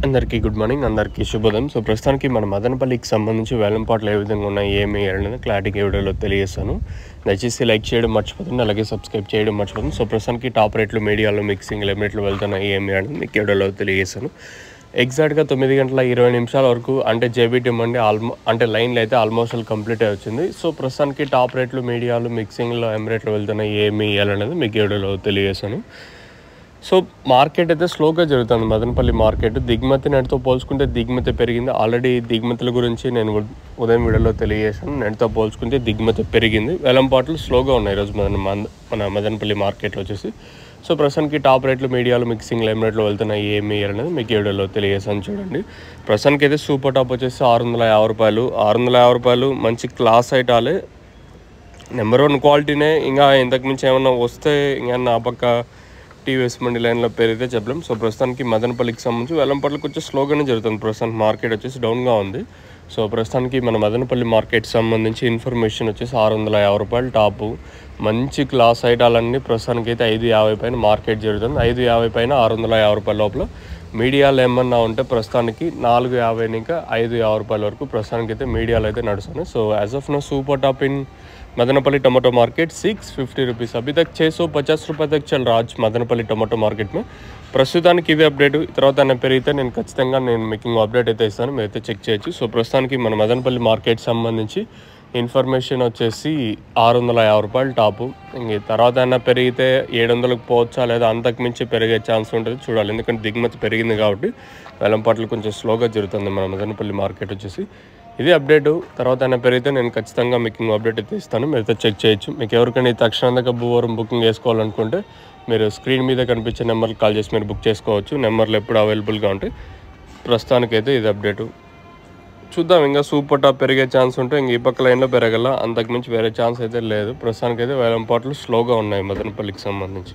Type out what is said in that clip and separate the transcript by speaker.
Speaker 1: అందరికీ good morning, అందరికీ శుభోదయం. సో ప్రస్తుతానికి మన మదనపల్లికి సంబంధించి వేలంపాట్లు ఏ విధంగా ఉన్నాయి, ఏమి అనేది క్లారిటీగా వీడియోలో తెలియజేస్తాను. దయచేసి లైక్ చేయడం మర్చిపోతుంది, అలాగే సబ్స్క్రైబ్ చేయడం మర్చిపోతుంది. సో ప్రస్తుతానికి టాప్ రేట్లు, మీడియాలో మిక్సింగ్ లిమిట్లు వెళ్తున్నాయి ఏమి అనేది మీకు వీడియోలో తెలియజేస్తాను. ఎగ్జాక్ట్గా 9:20 వరకు అంటే జేబీటీ మండి అంటే లైన్లో అయితే ఆల్మోస్ట్ కంప్లీట్ అయి వచ్చింది. సో ప్రస్తుతానికి టాప్ రేట్లు, మీడియాలు, మిక్సింగ్లో రేట్లు వెళ్తున్నాయి ఏమి అనేది మీకు వీడియోలో తెలియజేస్తాను. సో మార్కెట్ అయితే స్లోగా జరుగుతుంది. మదనపల్లి మార్కెట్ దిగుమతి నెట్తో పోల్చుకుంటే దిగుమతి పెరిగింది. ఆల్రెడీ దిగుమతుల గురించి నేను ఉదయం వీడియోలో తెలియజేశాను. నెట్తో పోల్చుకుంటే దిగుమతి పెరిగింది. వేలంపాట్లు స్లోగా ఉన్నాయి ఈరోజు మన మదనపల్లి మార్కెట్లో వచ్చేసి. సో ప్రస్తుతానికి టాప్ రేట్లు, మీడియాలు, మిక్సింగ్ లైమ్ రేట్లు వెళ్తున్నాయి ఏమి అనేది మీకు వీడియోలో తెలియజేశాను. చూడండి, ప్రస్తుతానికి అయితే సూపర్ టాప్ వచ్చేసి ₹650. ₹650 మంచి క్లాస్ ఐటాలే, నెంబర్ 1 క్వాలిటీనే. ఇంకా ఇంతకు మించి ఏమన్నా వస్తే ఇంకా నా పక్క టీవీఎస్ మండి లైన్లో పెరిగితే చెప్పలేం. సో ప్రస్తుతానికి మదనపల్లికి సంబంధించి వేలంపాట్లు కొంచెం స్లోగానే జరుగుతుంది. ప్రస్తుతానికి మార్కెట్ వచ్చేసి డౌన్గా ఉంది. సో ప్రస్తుతానికి మన మదనపల్లి మార్కెట్ సంబంధించి ఇన్ఫర్మేషన్ వచ్చేసి ₹650 టాపు. మంచి క్లాస్ ఐటాలన్నీ ప్రస్తుతానికి అయితే 550 పైన మార్కెట్ జరుగుతుంది. 550 పైన ₹650 లోపల. మీడియాలు ఏమన్నా ఉంటే ప్రస్తుతానికి 450 ఇంకా ₹550 వరకు ప్రస్తుతానికి అయితే మీడియాలు అయితే నడుస్తున్నాయి. So as of no super top in Madanapalle tomato market ₹650. अभी तक ₹650 तक चल रहा आज मदनपल्ली टमाटो मार्केट में. ప్రస్తుతానికి ఇది అప్డేట్. తర్వాత పెరిగితే నేను ఖచ్చితంగా మీకు అప్డేట్ అయితే ఇస్తాను, మీరైతే చెక్ చేయొచ్చు. సో ప్రస్తుతానికి మన మదనపల్లి మార్కెట్ సంబంధించి ఇన్ఫర్మేషన్ వచ్చేసి ₹650 టాపు. ఇంక తర్వాత పెరిగితే 700కు పోవచ్చా లేదా అంతకు మించి పెరిగే ఛాన్స్ ఉంటుంది, చూడాలి. ఎందుకంటే దిగుమతి పెరిగింది కాబట్టి వేలంపాట్లు కొంచెం స్లోగా జరుగుతుంది మన మదనపల్లి మార్కెట్ వచ్చేసి. ఇది అప్డేటు. తర్వాత పెరిగితే నేను ఖచ్చితంగా మీకు అప్డేట్ అయితే ఇస్తాను, మీరైతే చెక్ చేయొచ్చు. మీకు ఎవరికైనా తక్షణంగా భూవరం బుకింగ్ చేసుకోవాలనుకుంటే మీరు స్క్రీన్ మీద కనిపించే నెంబర్కి కాల్ చేసి మీరు బుక్ చేసుకోవచ్చు. నెంబర్లు ఎప్పుడు అవైలబుల్గా ఉంటాయి. ప్రస్తుతానికైతే ఇది అప్డేటు. చూద్దాం, ఇంకా సూపర్ టాప్ పెరిగే ఛాన్స్ ఉంటే ఇంక ఈ పక్క లైన్లో పెరగల, అంతకుమించి వేరే ఛాన్స్ అయితే లేదు. ప్రస్తుతానికైతే వేలంపాట్లు స్లోగా ఉన్నాయి మదనపల్లికి సంబంధించి.